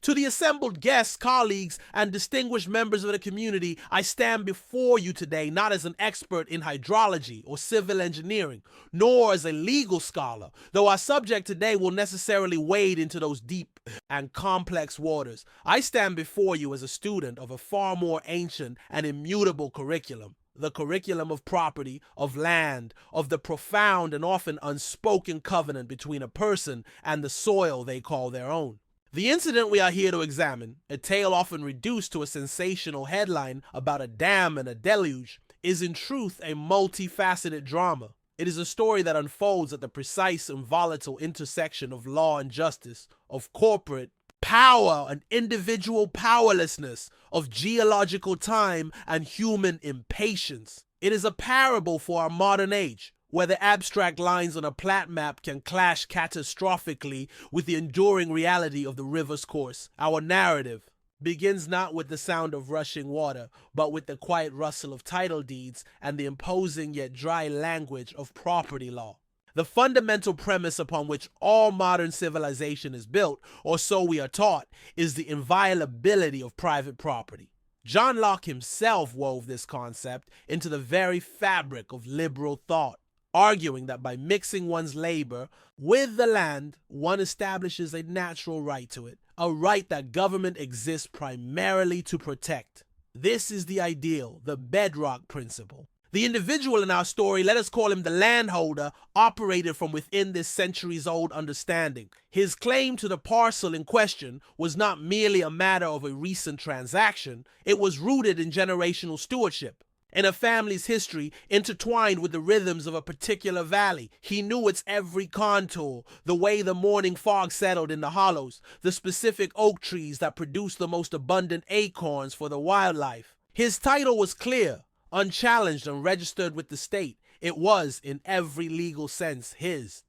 To the assembled guests, colleagues, and distinguished members of the community, I stand before you today not as an expert in hydrology or civil engineering, nor as a legal scholar, though our subject today will necessarily wade into those deep and complex waters. I stand before you as a student of a far more ancient and immutable curriculum. The curriculum of property, of land, of the profound and often unspoken covenant between a person and the soil they call their own. The incident we are here to examine, a tale often reduced to a sensational headline about a dam and a deluge, is in truth a multifaceted drama. It is a story that unfolds at the precise and volatile intersection of law and justice, of corporate power and individual powerlessness, of geological time and human impatience. It is a parable for our modern age, where the abstract lines on a plat map can clash catastrophically with the enduring reality of the river's course. Our narrative begins not with the sound of rushing water, but with the quiet rustle of title deeds and the imposing yet dry language of property law. The fundamental premise upon which all modern civilization is built, or so we are taught, is the inviolability of private property. John Locke himself wove this concept into the very fabric of liberal thought, arguing that by mixing one's labor with the land, one establishes a natural right to it, a right that government exists primarily to protect. This is the ideal, the bedrock principle. The individual in our story, let us call him the landholder, operated from within this centuries-old understanding. His claim to the parcel in question was not merely a matter of a recent transaction, it was rooted in generational stewardship. In a family's history, intertwined with the rhythms of a particular valley. He knew its every contour, the way the morning fog settled in the hollows, the specific oak trees that produced the most abundant acorns for the wildlife. His title was clear, unchallenged and registered with the state. It was, in every legal sense, his.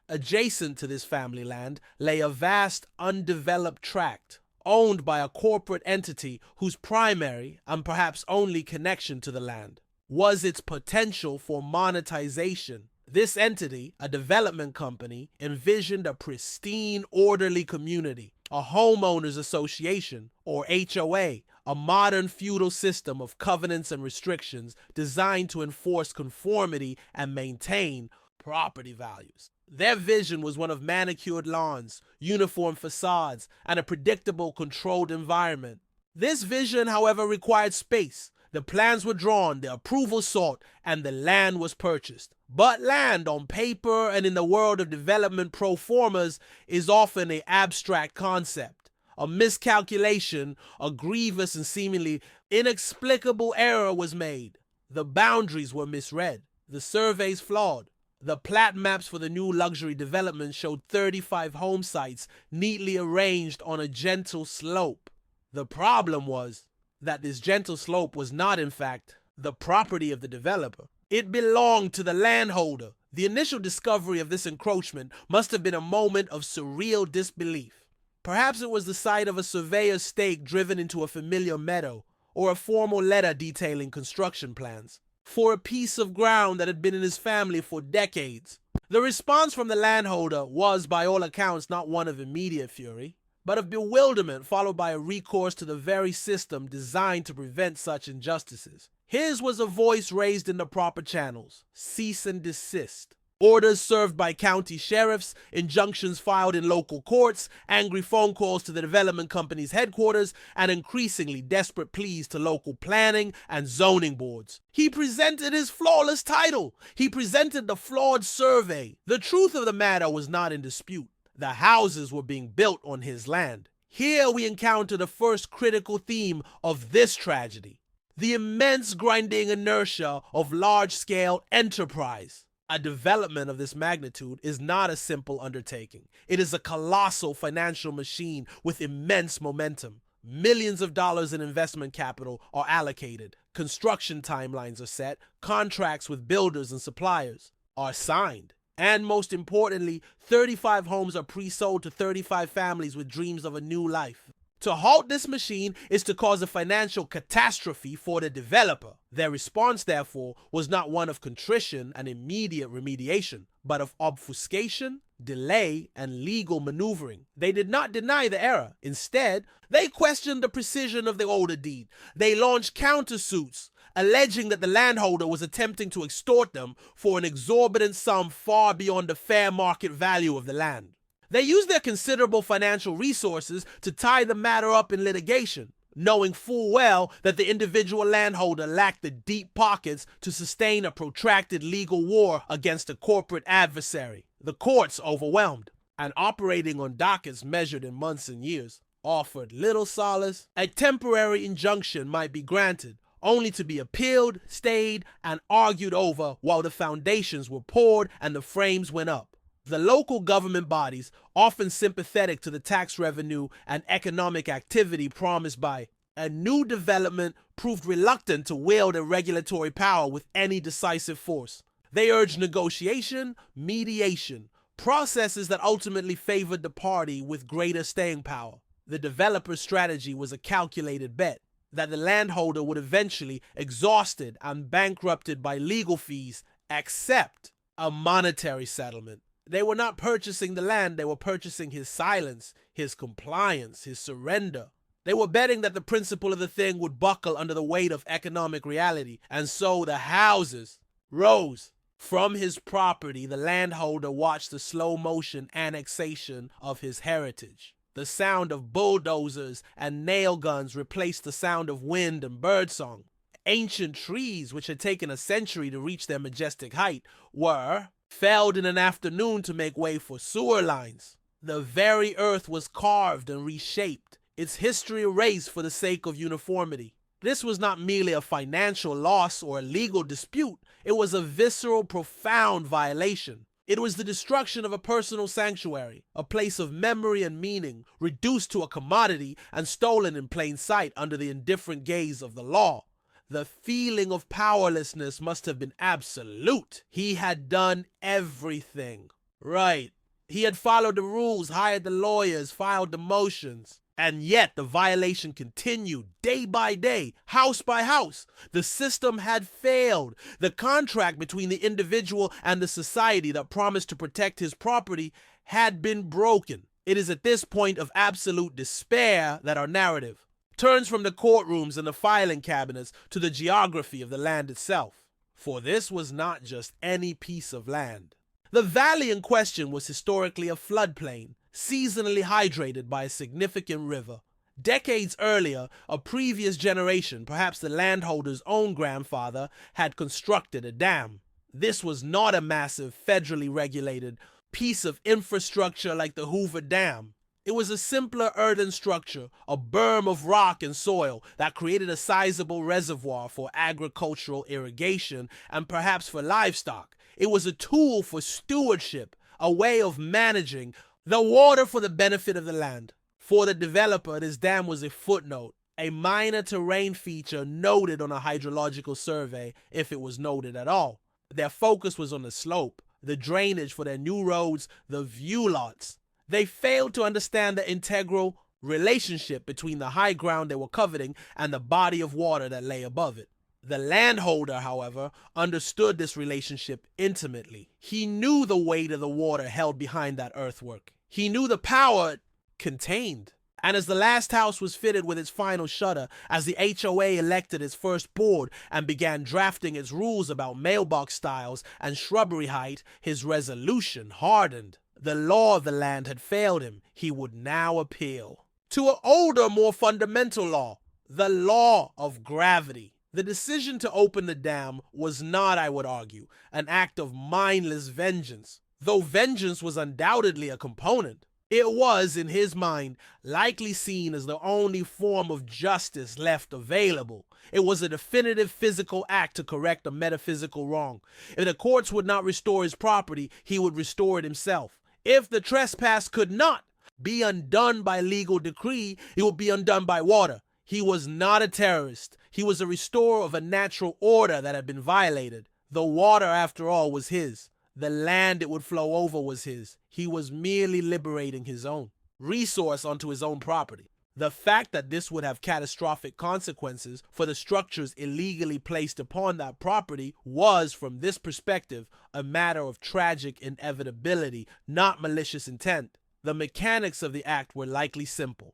Adjacent to this family land lay a vast, undeveloped tract, owned by a corporate entity whose primary, and perhaps only connection to the land, was its potential for monetization. This entity, a development company, envisioned a pristine, orderly community, a homeowners association, or HOA, a modern feudal system of covenants and restrictions designed to enforce conformity and maintain property values. Their vision was one of manicured lawns, uniform facades, and a predictable, controlled environment. This vision, however, required space. The plans were drawn, the approval sought, and the land was purchased. But land, on paper and in the world of development pro formas, is often an abstract concept. A miscalculation, a grievous and seemingly inexplicable error was made. The boundaries were misread, the surveys flawed. The plat maps for the new luxury development showed 35 home sites neatly arranged on a gentle slope. The problem was that this gentle slope was not, in fact, the property of the developer. It belonged to the landholder. The initial discovery of this encroachment must have been a moment of surreal disbelief. Perhaps it was the sight of a surveyor's stake driven into a familiar meadow, or a formal letter detailing construction plans for a piece of ground that had been in his family for decades. The response from the landholder was, by all accounts, not one of immediate fury, but of bewilderment followed by a recourse to the very system designed to prevent such injustices. His was a voice raised in the proper channels: cease and desist. Orders served by county sheriffs, injunctions filed in local courts, angry phone calls to the development company's headquarters, and increasingly desperate pleas to local planning and zoning boards. He presented his flawless title. He presented the flawed survey. The truth of the matter was not in dispute. The houses were being built on his land. Here we encounter the first critical theme of this tragedy: the immense grinding inertia of large-scale enterprise. A development of this magnitude is not a simple undertaking. It is a colossal financial machine with immense momentum. Millions of dollars in investment capital are allocated. Construction timelines are set. Contracts with builders and suppliers are signed. And most importantly, 35 homes are pre-sold to 35 families with dreams of a new life. To halt this machine is to cause a financial catastrophe for the developer. Their response, therefore, was not one of contrition and immediate remediation, but of obfuscation, delay, and legal maneuvering. They did not deny the error. Instead, they questioned the precision of the older deed. They launched countersuits, alleging that the landholder was attempting to extort them for an exorbitant sum far beyond the fair market value of the land. They used their considerable financial resources to tie the matter up in litigation, knowing full well that the individual landholder lacked the deep pockets to sustain a protracted legal war against a corporate adversary. The courts, overwhelmed and operating on dockets measured in months and years, offered little solace. A temporary injunction might be granted, only to be appealed, stayed, and argued over while the foundations were poured and the frames went up. The local government bodies, often sympathetic to the tax revenue and economic activity promised by a new development, proved reluctant to wield a regulatory power with any decisive force. They urged negotiation, mediation, processes that ultimately favored the party with greater staying power. The developer's strategy was a calculated bet that the landholder would eventually, exhausted and bankrupted by legal fees, accept a monetary settlement. They were not purchasing the land, they were purchasing his silence, his compliance, his surrender. They were betting that the principle of the thing would buckle under the weight of economic reality, and so the houses rose. From his property, the landholder watched the slow-motion annexation of his heritage. The sound of bulldozers and nail guns replaced the sound of wind and birdsong. Ancient trees, which had taken a century to reach their majestic height, were felled in an afternoon to make way for sewer lines. The very earth was carved and reshaped, its history erased for the sake of uniformity. This was not merely a financial loss or a legal dispute, it was a visceral, profound violation. It was the destruction of a personal sanctuary, a place of memory and meaning, reduced to a commodity and stolen in plain sight under the indifferent gaze of the law. The feeling of powerlessness must have been absolute. He had done everything right. He had followed the rules, hired the lawyers, filed the motions. And yet the violation continued day by day, house by house. The system had failed. The contract between the individual and the society that promised to protect his property had been broken. It is at this point of absolute despair that our narrative turns from the courtrooms and the filing cabinets to the geography of the land itself. For this was not just any piece of land. The valley in question was historically a floodplain, seasonally hydrated by a significant river. Decades earlier, a previous generation, perhaps the landholder's own grandfather, had constructed a dam. This was not a massive, federally regulated piece of infrastructure like the Hoover Dam. It was a simpler earthen structure, a berm of rock and soil that created a sizable reservoir for agricultural irrigation and perhaps for livestock. It was a tool for stewardship, a way of managing the water for the benefit of the land. For the developer, this dam was a footnote, a minor terrain feature noted on a hydrological survey, if it was noted at all. Their focus was on the slope, the drainage for their new roads, the view lots. They failed to understand the integral relationship between the high ground they were coveting and the body of water that lay above it. The landholder, however, understood this relationship intimately. He knew the weight of the water held behind that earthwork. He knew the power it contained. And as the last house was fitted with its final shutter, as the HOA elected its first board and began drafting its rules about mailbox styles and shrubbery height, his resolution hardened. The law of the land had failed him. He would now appeal to an older, more fundamental law, the law of gravity. The decision to open the dam was not, I would argue, an act of mindless vengeance. Though vengeance was undoubtedly a component, it was, in his mind, likely seen as the only form of justice left available. It was a definitive physical act to correct a metaphysical wrong. If the courts would not restore his property, he would restore it himself. If the trespass could not be undone by legal decree, it would be undone by water. He was not a terrorist. He was a restorer of a natural order that had been violated. The water, after all, was his. The land it would flow over was his. He was merely liberating his own resource onto his own property. The fact that this would have catastrophic consequences for the structures illegally placed upon that property was, from this perspective, a matter of tragic inevitability, not malicious intent. The mechanics of the act were likely simple.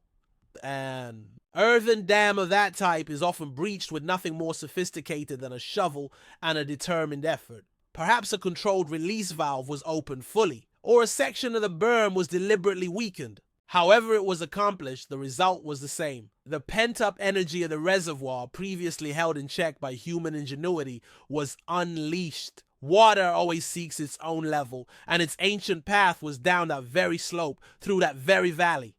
An earthen dam of that type is often breached with nothing more sophisticated than a shovel and a determined effort. Perhaps a controlled release valve was opened fully, or a section of the berm was deliberately weakened. However it was accomplished, the result was the same. The pent-up energy of the reservoir, previously held in check by human ingenuity, was unleashed. Water always seeks its own level, and its ancient path was down that very slope, through that very valley.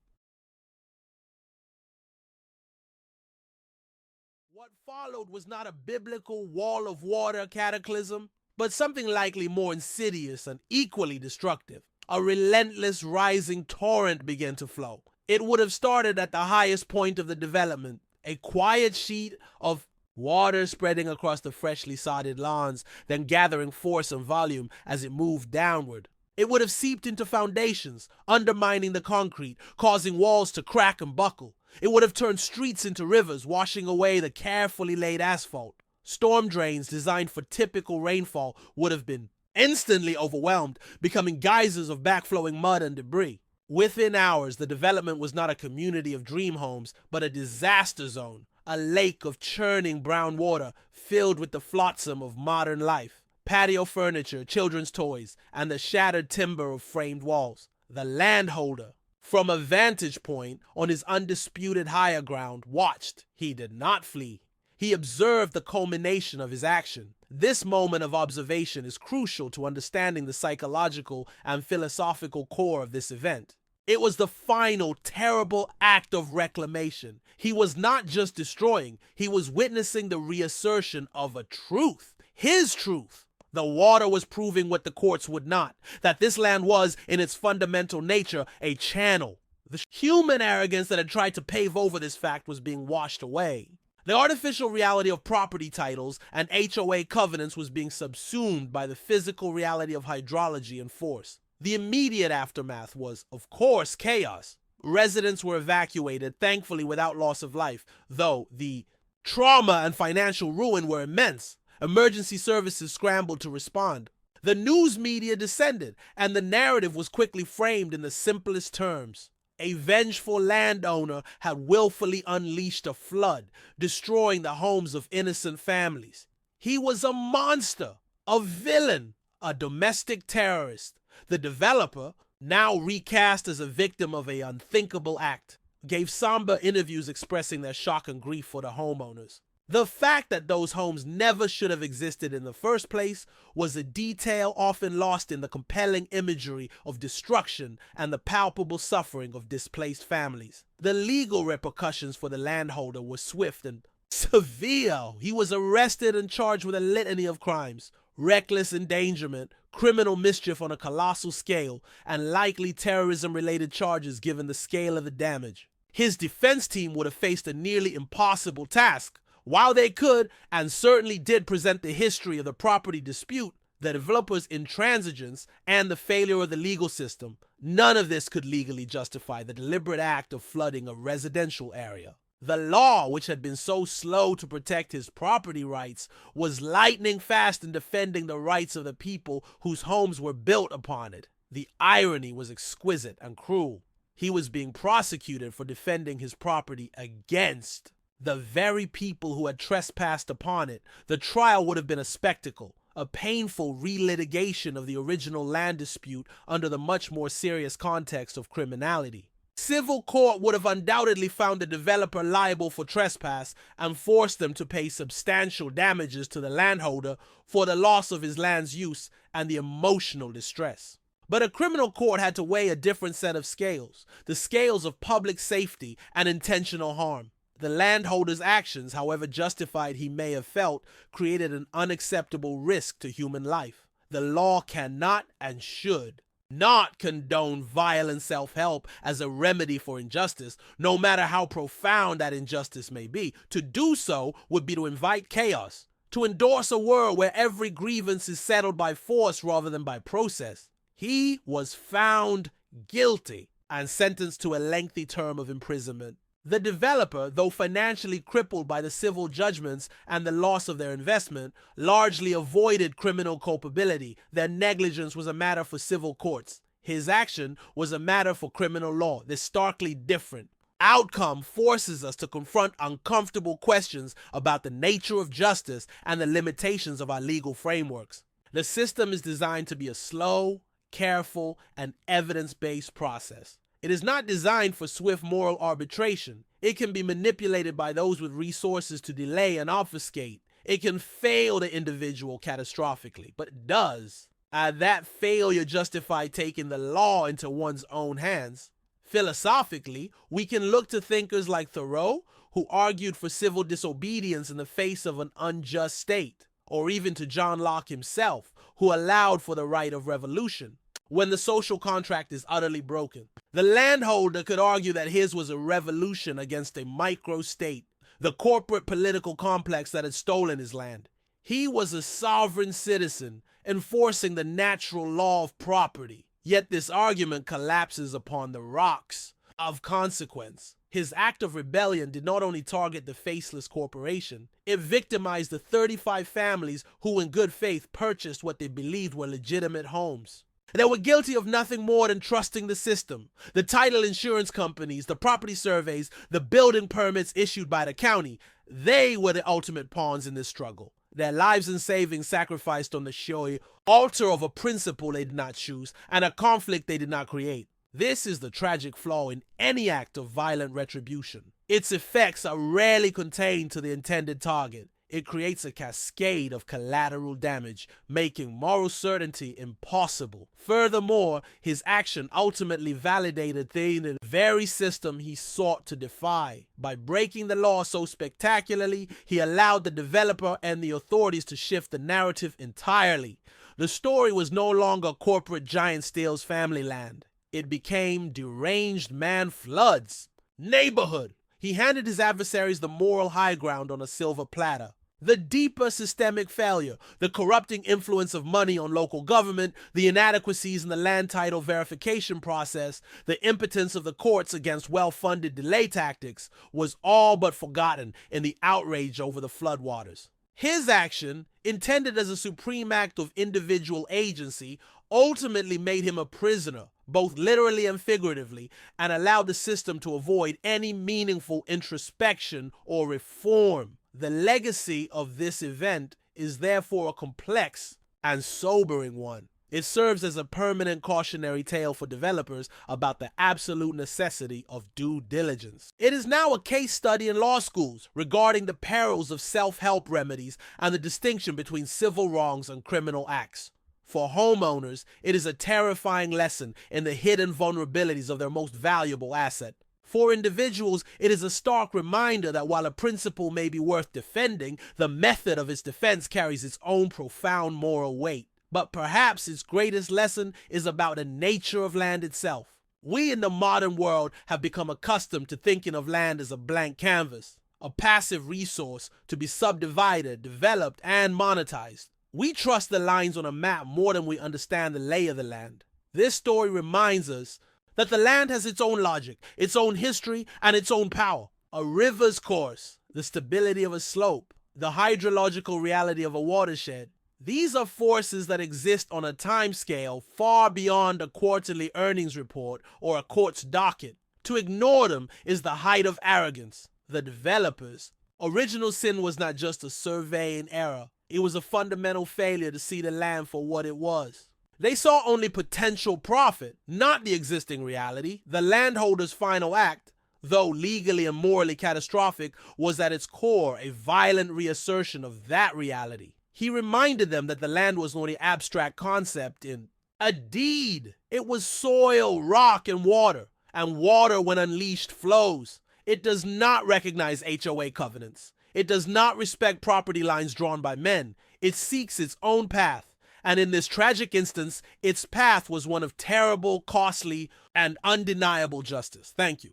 What followed was not a biblical wall of water cataclysm, but something likely more insidious and equally destructive. A relentless rising torrent began to flow. It would have started at the highest point of the development, a quiet sheet of water spreading across the freshly sodded lawns, then gathering force and volume as it moved downward. It would have seeped into foundations, undermining the concrete, causing walls to crack and buckle. It would have turned streets into rivers, washing away the carefully laid asphalt. Storm drains designed for typical rainfall would have been instantly overwhelmed, becoming geysers of backflowing mud and debris. Within hours, the development was not a community of dream homes, but a disaster zone, a lake of churning brown water filled with the flotsam of modern life, patio furniture, children's toys, and the shattered timber of framed walls. The landholder, from a vantage point on his undisputed higher ground, watched. He did not flee. He observed the culmination of his action. This moment of observation is crucial to understanding the psychological and philosophical core of this event. It was the final, terrible act of reclamation. He was not just destroying, he was witnessing the reassertion of a truth. His truth. The water was proving what the courts would not, that this land was, in its fundamental nature, a channel. The human arrogance that had tried to pave over this fact was being washed away. The artificial reality of property titles and HOA covenants was being subsumed by the physical reality of hydrology and force. The immediate aftermath was, of course, chaos. Residents were evacuated, thankfully without loss of life, though the trauma and financial ruin were immense. Emergency services scrambled to respond. The news media descended, and the narrative was quickly framed in the simplest terms. A vengeful landowner had willfully unleashed a flood, destroying the homes of innocent families. He was a monster, a villain, a domestic terrorist. The developer, now recast as a victim of an unthinkable act, gave somber interviews expressing their shock and grief for the homeowners. The fact that those homes never should have existed in the first place was a detail often lost in the compelling imagery of destruction and the palpable suffering of displaced families. The legal repercussions for the landholder were swift and severe. He was arrested and charged with a litany of crimes: reckless endangerment, criminal mischief on a colossal scale, and likely terrorism-related charges given the scale of the damage. His defense team would have faced a nearly impossible task. While they could, and certainly did, present the history of the property dispute, the developer's intransigence, and the failure of the legal system, none of this could legally justify the deliberate act of flooding a residential area. The law, which had been so slow to protect his property rights, was lightning fast in defending the rights of the people whose homes were built upon it. The irony was exquisite and cruel. He was being prosecuted for defending his property against the very people who had trespassed upon it. The trial would have been a spectacle, a painful relitigation of the original land dispute under the much more serious context of criminality. Civil court would have undoubtedly found the developer liable for trespass and forced them to pay substantial damages to the landholder for the loss of his land's use and the emotional distress. But a criminal court had to weigh a different set of scales, the scales of public safety and intentional harm. The landholder's actions, however justified he may have felt, created an unacceptable risk to human life. The law cannot and should not condone violent self-help as a remedy for injustice, no matter how profound that injustice may be. To do so would be to invite chaos, to endorse a world where every grievance is settled by force rather than by process. He was found guilty and sentenced to a lengthy term of imprisonment. The developer, though financially crippled by the civil judgments and the loss of their investment, largely avoided criminal culpability. Their negligence was a matter for civil courts. His action was a matter for criminal law. They're starkly different. Outcome forces us to confront uncomfortable questions about the nature of justice and the limitations of our legal frameworks. The system is designed to be a slow, careful, and evidence-based process. It is not designed for swift moral arbitration. It can be manipulated by those with resources to delay and obfuscate. It can fail the individual catastrophically, but it does. That failure justifies taking the law into one's own hands. Philosophically, we can look to thinkers like Thoreau, who argued for civil disobedience in the face of an unjust state, or even to John Locke himself, who allowed for the right of revolution when the social contract is utterly broken. The landholder could argue that his was a revolution against a micro-state, the corporate political complex that had stolen his land. He was a sovereign citizen enforcing the natural law of property. Yet this argument collapses upon the rocks of consequence. His act of rebellion did not only target the faceless corporation, it victimized the 35 families who in good faith purchased what they believed were legitimate homes. They were guilty of nothing more than trusting the system. The title insurance companies, the property surveys, the building permits issued by the county, they were the ultimate pawns in this struggle. Their lives and savings sacrificed on the showy altar of a principle they did not choose and a conflict they did not create. This is the tragic flaw in any act of violent retribution. Its effects are rarely contained to the intended target. It creates a cascade of collateral damage, making moral certainty impossible. Furthermore, his action ultimately validated the very system he sought to defy. By breaking the law so spectacularly, he allowed the developer and the authorities to shift the narrative entirely. The story was no longer corporate giant steals family land. It became deranged man floods neighborhood. He handed his adversaries the moral high ground on a silver platter. The deeper systemic failure, the corrupting influence of money on local government, the inadequacies in the land title verification process, the impotence of the courts against well-funded delay tactics, was all but forgotten in the outrage over the floodwaters. His action, intended as a supreme act of individual agency, ultimately made him a prisoner, both literally and figuratively, and allowed the system to avoid any meaningful introspection or reform. The legacy of this event is therefore a complex and sobering one. It serves as a permanent cautionary tale for developers about the absolute necessity of due diligence. It is now a case study in law schools regarding the perils of self-help remedies and the distinction between civil wrongs and criminal acts. For homeowners, it is a terrifying lesson in the hidden vulnerabilities of their most valuable asset. For individuals, it is a stark reminder that while a principle may be worth defending, the method of its defense carries its own profound moral weight. But perhaps its greatest lesson is about the nature of land itself. We in the modern world have become accustomed to thinking of land as a blank canvas, a passive resource to be subdivided, developed, and monetized. We trust the lines on a map more than we understand the lay of the land. This story reminds us that the land has its own logic, its own history, and its own power. A river's course, the stability of a slope, the hydrological reality of a watershed. These are forces that exist on a time scale far beyond a quarterly earnings report or a court's docket. To ignore them is the height of arrogance. The developers' original sin was not just a surveying error. It was a fundamental failure to see the land for what it was. They saw only potential profit, not the existing reality. The landholder's final act, though legally and morally catastrophic, was at its core a violent reassertion of that reality. He reminded them that the land was not an abstract concept in a deed. It was soil, rock, and water when unleashed flows. It does not recognize HOA covenants. It does not respect property lines drawn by men. It seeks its own path. And in this tragic instance, its path was one of terrible, costly, and undeniable justice. Thank you.